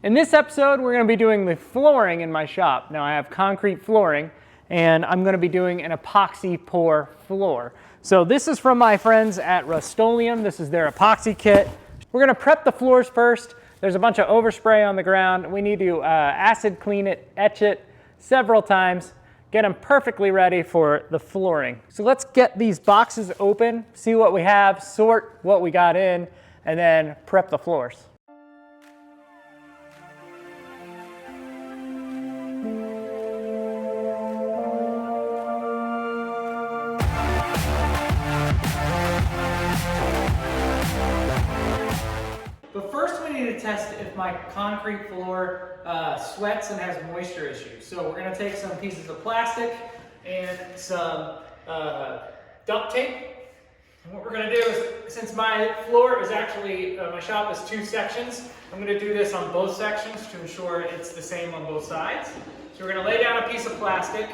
In this episode, we're going to be doing the flooring in my shop. Now I have concrete flooring, and I'm going to be doing an epoxy pour floor. So this is from my friends at Rust-Oleum. This is their epoxy kit. We're going to prep the floors first. There's a bunch of overspray on the ground. We need to acid clean it, etch it several times, get them perfectly ready for the flooring. So let's get these boxes open, see what we have, sort what we got in, and then prep the floors. But first we need to test if my concrete floor sweats and has moisture issues. So we're gonna take some pieces of plastic and some duct tape. And what we're gonna do is, since my floor is actually, my shop is 2 sections, I'm gonna do this on both sections to ensure it's the same on both sides. So we're gonna lay down a piece of plastic.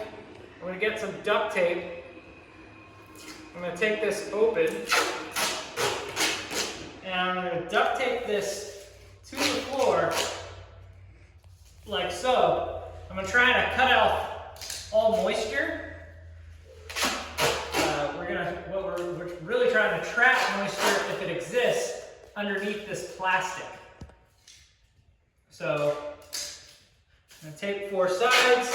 I'm gonna get some duct tape. I'm gonna take this open. And I'm going to duct tape this to the floor, like so. I'm going to try to cut off all moisture. We're really trying to trap moisture, if it exists, underneath this plastic. So I'm going to tape 4 sides,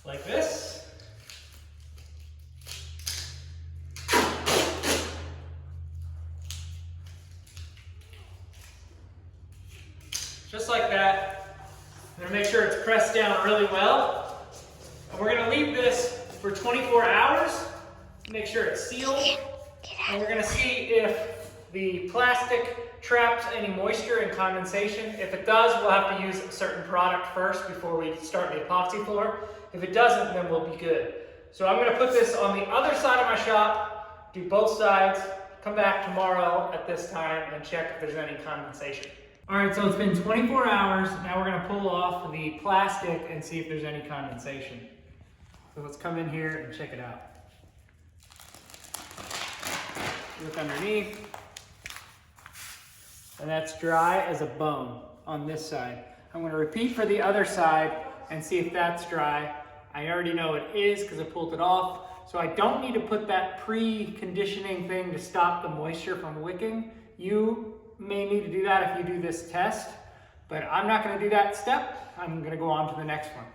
like this. Just like that. I'm gonna make sure it's pressed down really well. And we're gonna leave this for 24 hours, make sure it's sealed. And we're gonna see if the plastic traps any moisture and condensation. If it does, we'll have to use a certain product first before we start the epoxy floor. If it doesn't, then we'll be good. So I'm gonna put this on the other side of my shop, do both sides, come back tomorrow at this time and check if there's any condensation. All right, so it's been 24 hours. Now we're gonna pull off the plastic and see if there's any condensation. So let's come in here and check it out. Look underneath. And that's dry as a bone on this side. I'm gonna repeat for the other side and see if that's dry. I already know it is because I pulled it off. So I don't need to put that pre-conditioning thing to stop the moisture from wicking. You may need to do that if you do this test, but I'm not going to do that step. I'm going to go on to the next one.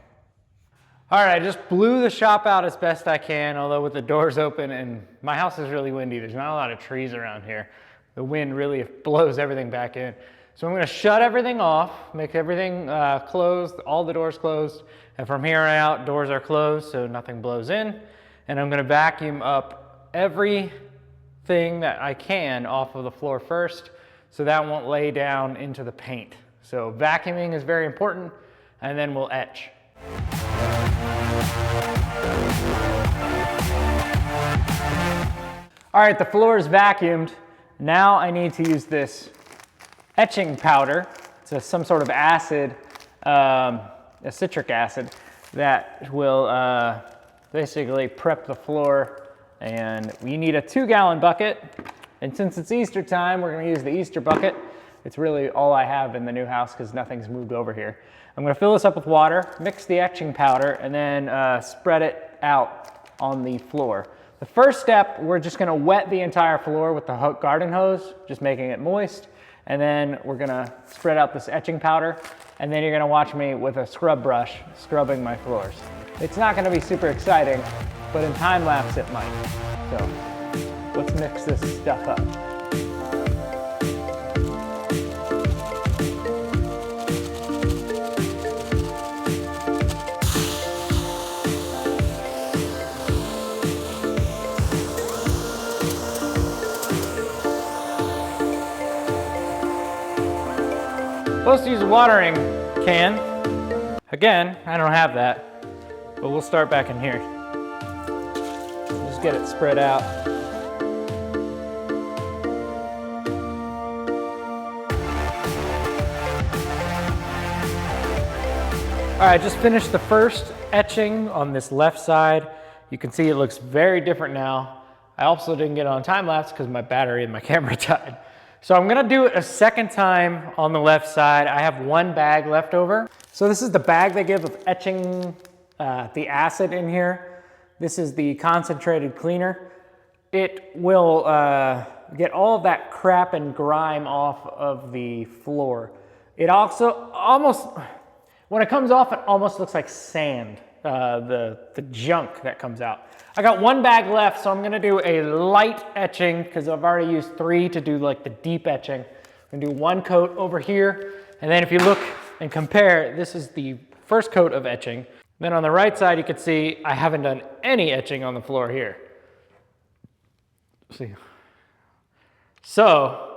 All right, I just blew the shop out as best I can, although with the doors open, and my house is really windy. There's not a lot of trees around here. The wind really blows everything back in. So I'm going to shut everything off, make everything closed, all the doors closed, and from here on out, doors are closed so nothing blows in. And I'm going to vacuum up everything that I can off of the floor first, so that won't lay down into the paint. So vacuuming is very important, and then we'll etch. All right, the floor is vacuumed. Now I need to use this etching powder. It's some sort of acid, a citric acid, that will basically prep the floor. And we need a 2-gallon bucket. And since it's Easter time, we're gonna use the Easter bucket. It's really all I have in the new house because nothing's moved over here. I'm gonna fill this up with water, mix the etching powder, and then spread it out on the floor. The first step, we're just gonna wet the entire floor with the garden hose, just making it moist. And then we're gonna spread out this etching powder, and then you're gonna watch me with a scrub brush scrubbing my floors. It's not gonna be super exciting, but in time lapse it might. So let's mix this stuff up. Supposed to use a watering can. Again, I don't have that, but we'll start back in here. Just get it spread out. All right, just finished the first etching on this left side. You can see it looks very different now. I also didn't get on time lapse because my battery in my camera died. So I'm gonna do it a second time on the left side. I have one bag left over. So this is the bag they give of etching the acid in here. This is the concentrated cleaner. It will get all of that crap and grime off of the floor. It also almost, when it comes off, it almost looks like sand, the junk that comes out. I got one bag left, so I'm gonna do a light etching because I've already used 3 to do like the deep etching. I'm gonna do 1 coat over here, and then if you look and compare, this is the first coat of etching. Then on the right side, you can see I haven't done any etching on the floor here. See. So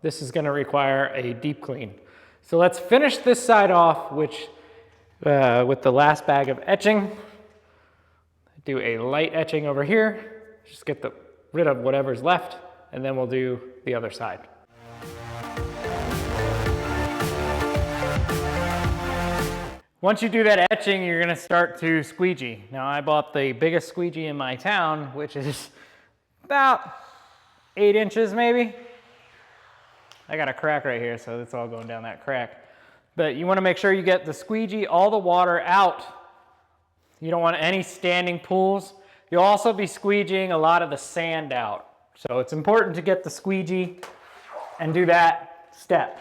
this is gonna require a deep clean. So let's finish this side off, which with the last bag of etching. Do a light etching over here, just get rid of whatever's left, and then we'll do the other side. Once you do that etching, you're gonna start to squeegee. Now I bought the biggest squeegee in my town, which is about 8 inches maybe. I got a crack right here, so it's all going down that crack. But you wanna make sure you get the squeegee, all the water out. You don't want any standing pools. You'll also be squeegeeing a lot of the sand out. So it's important to get the squeegee and do that step.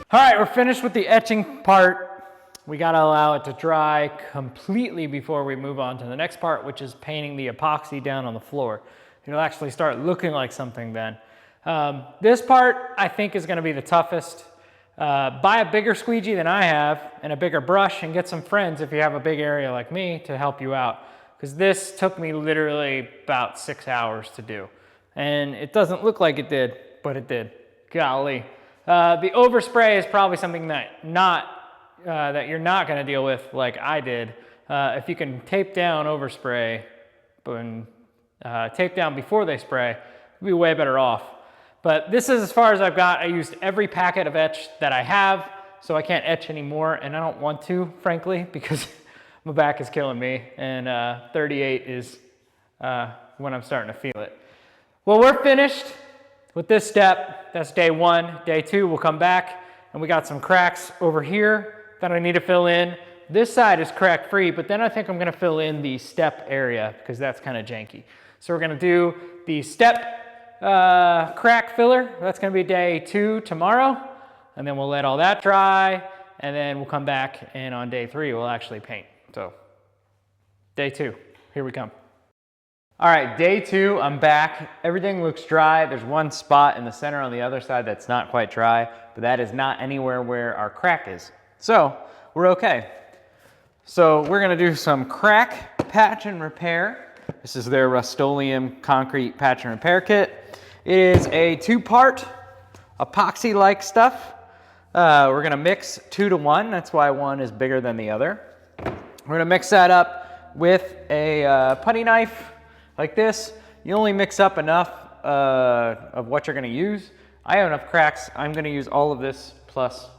All right, we're finished with the etching part. We gotta allow it to dry completely before we move on to the next part, which is painting the epoxy down on the floor. It'll actually start looking like something then. This part, I think, is gonna be the toughest. Buy a bigger squeegee than I have and a bigger brush, and get some friends if you have a big area like me to help you out. Because this took me literally about 6 hours to do. And it doesn't look like it did, but it did. Golly. The overspray is probably something that you're not going to deal with like I did. If you can tape down overspray and tape down before they spray, you'll be way better off. But this is as far as I've got. I used every packet of etch that I have, so I can't etch anymore, and I don't want to, frankly, because my back is killing me, and 38 is when I'm starting to feel it. Well, we're finished with this step. That's day 1. Day 2, we'll come back, and we got some cracks over here that I need to fill in. This side is crack free, but then I think I'm gonna fill in the step area because that's kind of janky. So we're gonna do the step crack filler. That's gonna be day 2 tomorrow, and then we'll let all that dry, and then we'll come back, and on day 3, we'll actually paint. So day 2, here we come. All right, day 2, I'm back. Everything looks dry. There's one spot in the center on the other side that's not quite dry, but that is not anywhere where our crack is. So we're okay. So we're gonna do some crack patch and repair. This is their Rust-Oleum concrete patch and repair kit. It is a 2-part epoxy-like stuff. We're gonna mix 2 to 1. That's why one is bigger than the other. We're gonna mix that up with a putty knife like this. You only mix up enough of what you're gonna use. I have enough cracks. I'm gonna use all of this plus,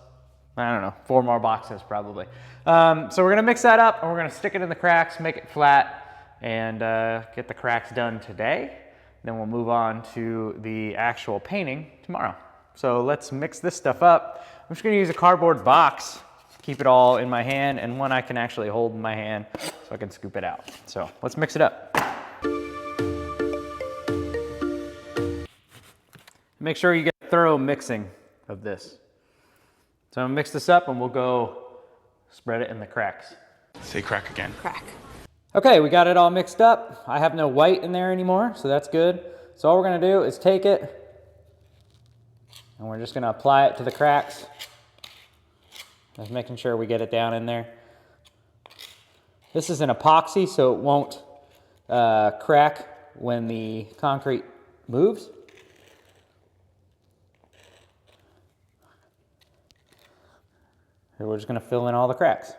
I don't know, 4 more boxes probably. So we're gonna mix that up, and we're gonna stick it in the cracks, make it flat, and get the cracks done today. Then we'll move on to the actual painting tomorrow. So let's mix this stuff up. I'm just gonna use a cardboard box to keep it all in my hand, and one I can actually hold in my hand so I can scoop it out. So let's mix it up. Make sure you get thorough mixing of this. So I'm gonna mix this up, and we'll go spread it in the cracks. Say crack again. Crack. Okay, we got it all mixed up. I have no white in there anymore, so that's good. So all we're gonna do is take it, and we're just gonna apply it to the cracks. Just making sure we get it down in there. This is an epoxy, so it won't crack when the concrete moves. we're just gonna fill in all the cracks.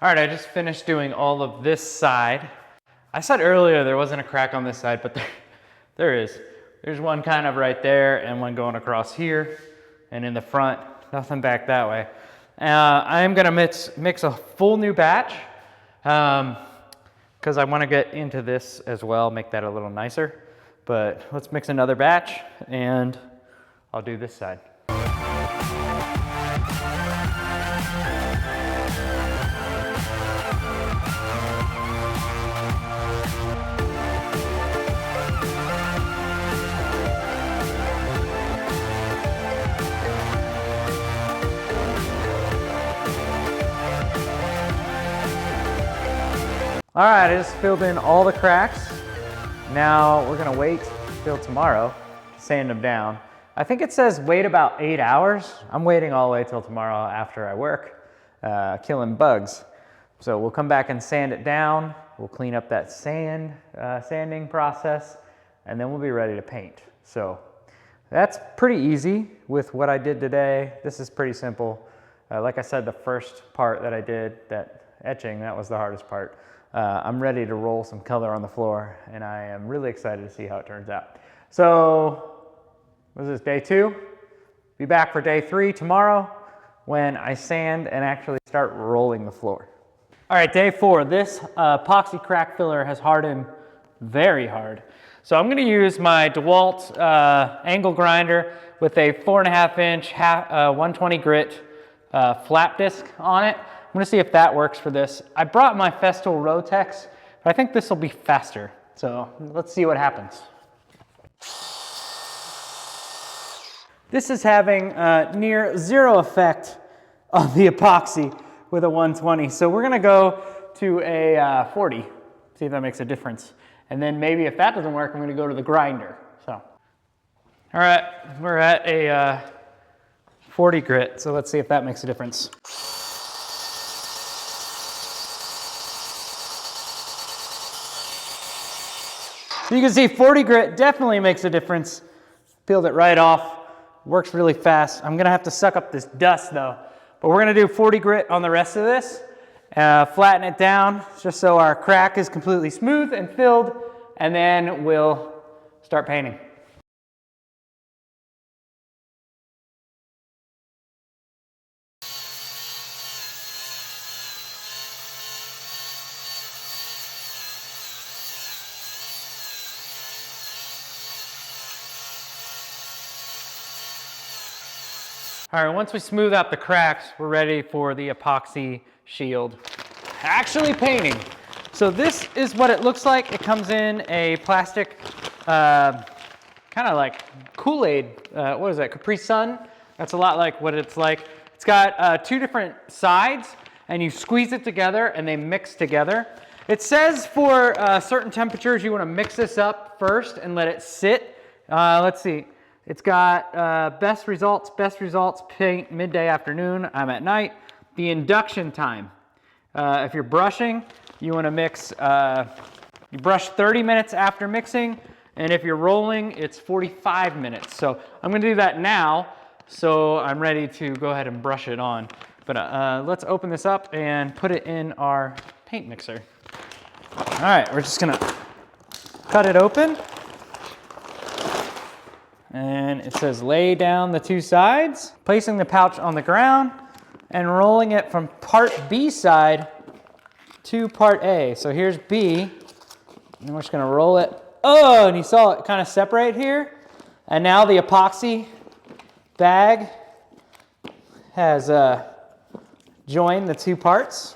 All right, I just finished doing all of this side. I said earlier there wasn't a crack on this side, but there is. There's one kind of right there and one going across here and in the front, nothing back that way. I am gonna mix a full new batch because I wanna get into this as well, make that a little nicer. But let's mix another batch and I'll do this side. All right, I just filled in all the cracks. Now we're gonna wait till tomorrow, sand them down. I think it says wait about 8 hours. I'm waiting all the way till tomorrow after I work, killing bugs. So we'll come back and sand it down. We'll clean up that sanding process, and then we'll be ready to paint. So that's pretty easy with what I did today. This is pretty simple. Like I said, the first part that I did, that etching, that was the hardest part. I'm ready to roll some color on the floor, and I am really excited to see how it turns out. So, what is this, day 2? Be back for day 3 tomorrow when I sand and actually start rolling the floor. All right, day 4. This epoxy crack filler has hardened very hard. So I'm gonna use my DeWalt angle grinder with a 4.5 inch 120 grit flap disc on it. I'm gonna see if that works for this. I brought my Festool Rotex, but I think this will be faster. So let's see what happens. This is having near zero effect on the epoxy with a 120. So we're gonna go to a 40, see if that makes a difference. And then maybe if that doesn't work, I'm gonna go to the grinder, so. All right, we're at a 40 grit, so let's see if that makes a difference. You can see 40 grit definitely makes a difference. Peeled it right off, works really fast. I'm gonna have to suck up this dust though. But we're gonna do 40 grit on the rest of this, flatten it down just so our crack is completely smooth and filled, and then we'll start painting. All right, once we smooth out the cracks, we're ready for the epoxy shield. Actually painting. So this is what it looks like. It comes in a plastic, kind of like Kool-Aid, what is that, Capri Sun? That's a lot like what it's like. It's got 2 different sides, and you squeeze it together and they mix together. It says for certain temperatures, you wanna mix this up first and let it sit. Let's see. It's got best results, paint midday, afternoon, I'm at night. The induction time, if you're brushing, you wanna mix, you brush 30 minutes after mixing, and if you're rolling, it's 45 minutes. So I'm gonna do that now, so I'm ready to go ahead and brush it on. But let's open this up and put it in our paint mixer. All right, we're just gonna cut it open. And it says lay down the 2 sides, placing the pouch on the ground and rolling it from part B side to part A. So here's B, and we're just gonna roll it. Oh, and you saw it kind of separate here. And now the epoxy bag has joined the 2 parts.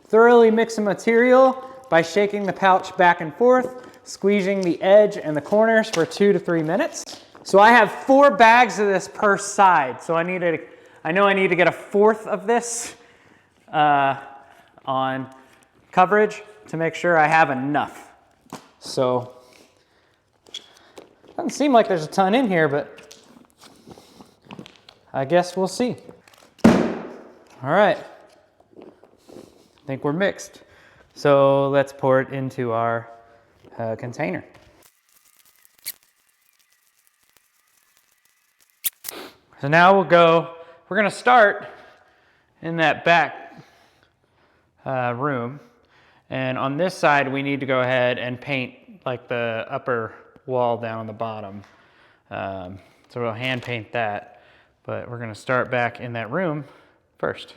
Thoroughly mix the material by shaking the pouch back and forth, squeezing the edge and the corners for 2 to 3 minutes. So I have 4 bags of this per side. So I know I need to get a 1/4 of this on coverage to make sure I have enough. So, doesn't seem like there's a ton in here, but I guess we'll see. All right, I think we're mixed. So let's pour it into our container. So now we're gonna start in that back room. And on this side, we need to go ahead and paint like the upper wall down on the bottom. So we'll hand paint that, but we're gonna start back in that room first.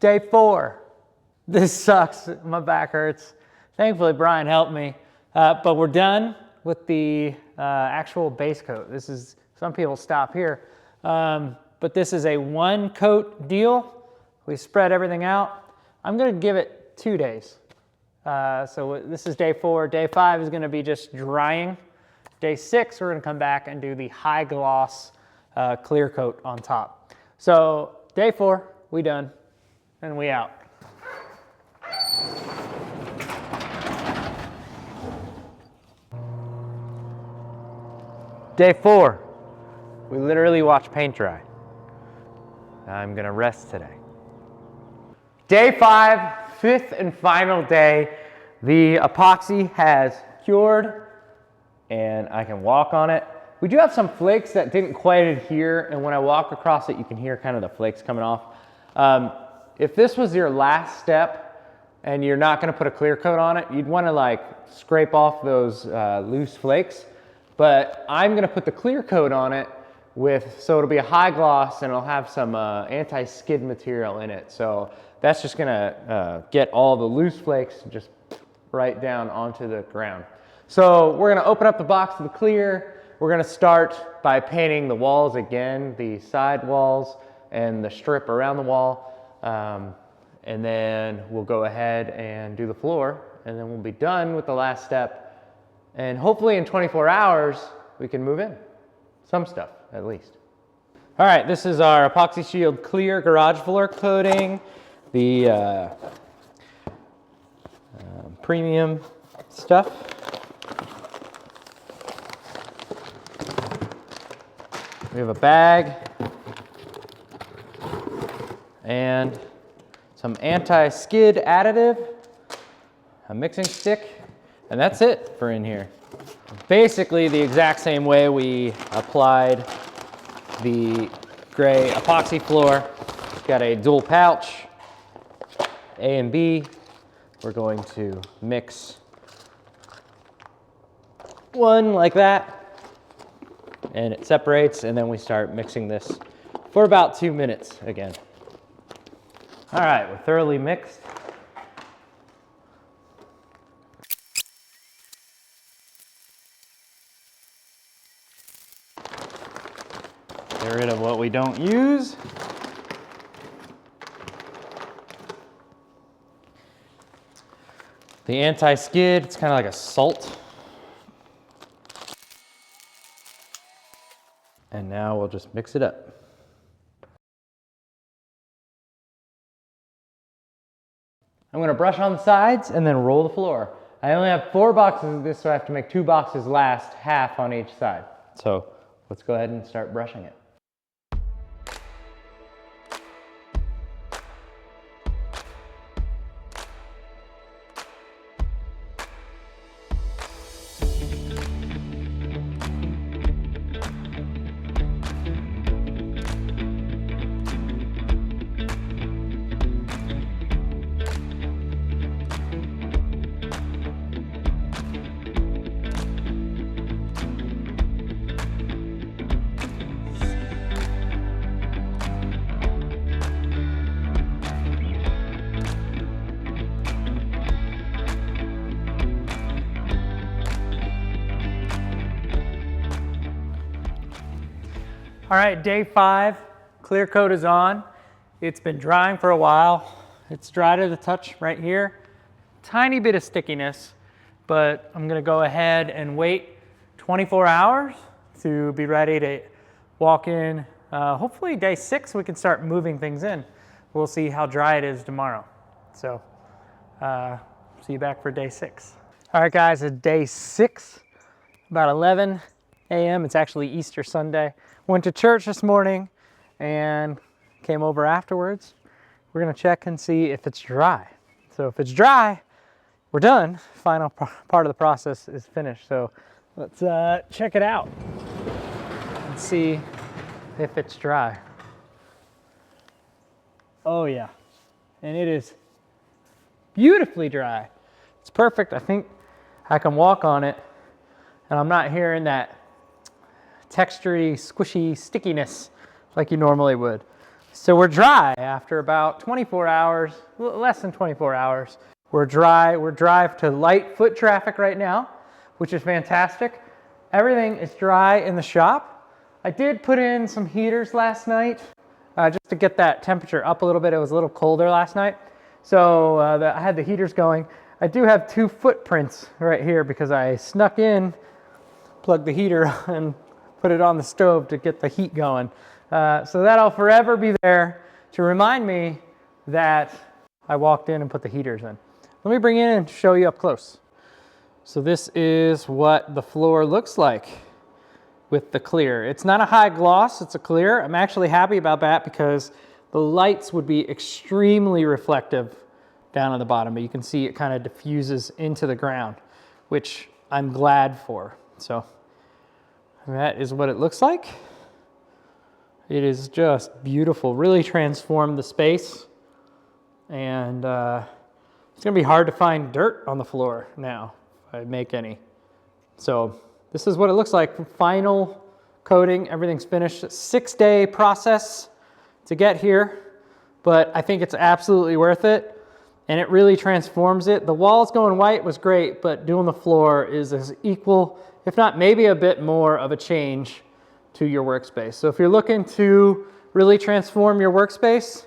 Day 4. This sucks, my back hurts. Thankfully, Brian helped me. But we're done with the actual base coat. Some people stop here. But this is a 1 coat deal. We spread everything out. I'm gonna give it 2 days. So this is day 4. Day 5 is gonna be just drying. Day 6, we're gonna come back and do the high gloss clear coat on top. So day 4, we done, and we out. Day 4, we literally watched paint dry. I'm gonna rest today. Day 5, 5th and final day. The epoxy has cured and I can walk on it. We do have some flakes that didn't quite adhere, and when I walk across it, you can hear kind of the flakes coming off. If this was your last step and you're not gonna put a clear coat on it, you'd wanna like scrape off those loose flakes. But I'm gonna put the clear coat on it so it'll be a high gloss and it'll have some anti-skid material in it. So that's just gonna get all the loose flakes just right down onto the ground. So we're gonna open up the box to the clear. We're gonna start by painting the walls again, the side walls and the strip around the wall. And then we'll go ahead and do the floor, and then we'll be done with the last step. And hopefully in 24 hours, we can move in. Some stuff, at least. All right, this is our Epoxy Shield Clear Garage Floor Coating. The premium stuff. We have a bag and some anti-skid additive, a mixing stick, and that's it for in here. basically the exact same way we applied the gray epoxy floor. Got a dual pouch, A and B. We're going to mix one like that, and it separates, and then we start mixing this for about 2 minutes again. All right, we're thoroughly mixed. Get rid of what we don't use. The anti-skid, it's kind of like a salt. And now we'll just mix it up. I'm gonna brush on the sides and then roll the floor. I only have 4 boxes of this, so I have to make 2 boxes last, half on each side. So let's go ahead and start brushing it. All right, day 5, clear coat is on. It's been drying for a while. It's dry to the touch right here. Tiny bit of stickiness, but I'm gonna go ahead and wait 24 hours to be ready to walk in. Hopefully day 6 we can start moving things in. We'll see how dry it is tomorrow. So see you back for day 6. All right guys, it's day 6, about 11 a.m. It's actually Easter Sunday. Went to church this morning and came over afterwards. We're gonna check and see if it's dry. So if it's dry, we're done. Final part of the process is finished. So let's check it out and see if it's dry. Oh yeah, and it is beautifully dry. It's perfect. I think I can walk on it and I'm not hearing that textury, squishy stickiness like you normally would. So we're dry after about 24 hours, less than 24 hours. We're dry to light foot traffic right now, which is fantastic. Everything is dry in the shop. I did put in some heaters last night just to get that temperature up a little bit. It was a little colder last night. So I had the heaters going. I do have 2 footprints right here because I snuck in, plugged the heater and put it on the stove to get the heat going. So that'll forever be there to remind me that I walked in and put the heaters in. Let me bring it in and show you up close. So this is what the floor looks like with the clear. It's not a high gloss, it's a clear. I'm actually happy about that because the lights would be extremely reflective down on the bottom, but you can see it kind of diffuses into the ground, which I'm glad for. So that is what it looks like. It is just beautiful, really transformed the space. And it's gonna be hard to find dirt on the floor now, if I make any. So this is what it looks like. Final coating, everything's finished. 6-day process to get here, but I think it's absolutely worth it. And it really transforms it. The walls going white was great, but doing the floor is as equal, if not maybe a bit more of a change to your workspace. So if you're looking to really transform your workspace,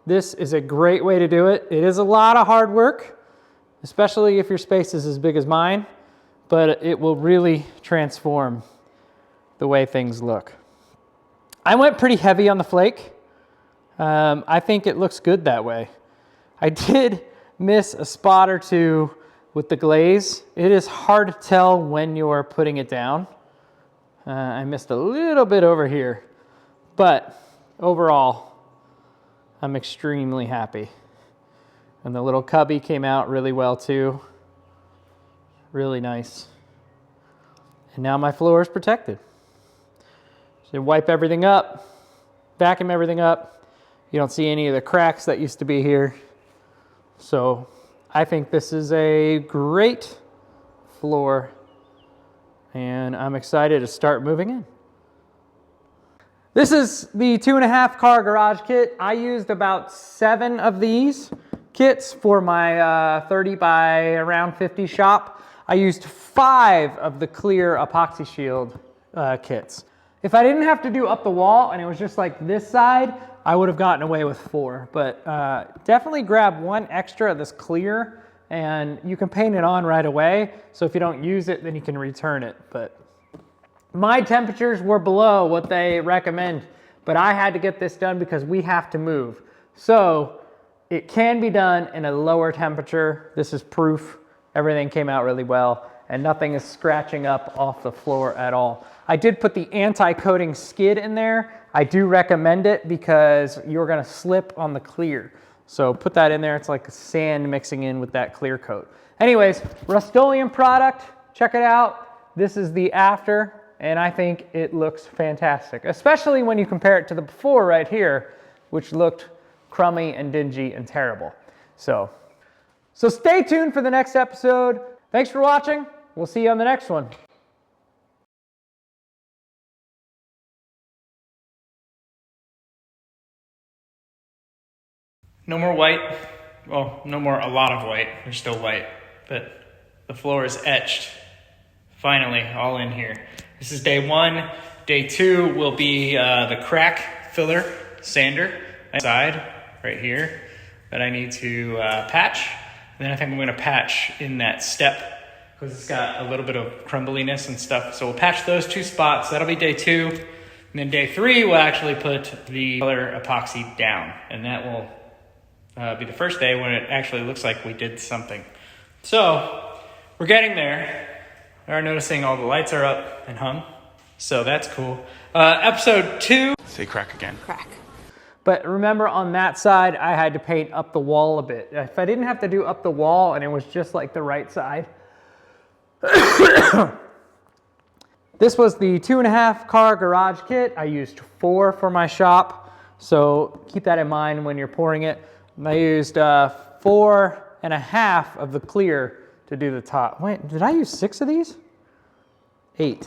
this is a great way to do it. It is a lot of hard work, especially if your space is as big as mine, but it will really transform the way things look. I went pretty heavy on the flake. I think it looks good that way. I did miss a spot or 2 with the glaze. It is hard to tell when you're putting it down. I missed a little bit over here, but overall, I'm extremely happy. And the little cubby came out really well too. Really nice. And now my floor is protected. So wipe everything up, vacuum everything up. You don't see any of the cracks that used to be here. So I think this is a great floor, and I'm excited to start moving in. This is the 2.5 car garage kit. I used about 7 of these kits for my 30 by around 50 shop. I used 5 of the clear epoxy shield kits. If I didn't have to do up the wall and it was just like this side, I would have gotten away with 4, but definitely grab 1 extra of this clear and you can paint it on right away. So if you don't use it, then you can return it. But my temperatures were below what they recommend, but I had to get this done because we have to move. So it can be done in a lower temperature. This is proof. Everything came out really well and nothing is scratching up off the floor at all. I did put the anti-coating skid in there. I do recommend it because you're gonna slip on the clear. So put that in there. It's like sand mixing in with that clear coat. Anyways, Rust-Oleum product, check it out. This is the after. And I think it looks fantastic, especially when you compare it to the before right here, which looked crummy and dingy and terrible. So stay tuned for the next episode. Thanks for watching. We'll see you on the next one. No more white. Well, no more a lot of white. There's still white, but the floor is etched. Finally, all in here. This is day 1. Day 2 will be the crack filler sander side right here that I need to patch. And then I think I'm gonna patch in that step because it's got a little bit of crumbliness and stuff. So we'll patch those 2 spots. That'll be day 2. And then day 3, we'll actually put the color epoxy down. And that will be the first day when it actually looks like we did something. So we're getting there. We are noticing all the lights are up and hung, so that's cool. Episode 2. Say crack again. Crack. But remember on that side, I had to paint up the wall a bit. If I didn't have to do up the wall and it was just like the right side. This was the 2.5 car garage kit. I used 4 for my shop, so keep that in mind when you're pouring it. I used 4.5 of the clear to do the top. Wait, did I use 6 of these? 8.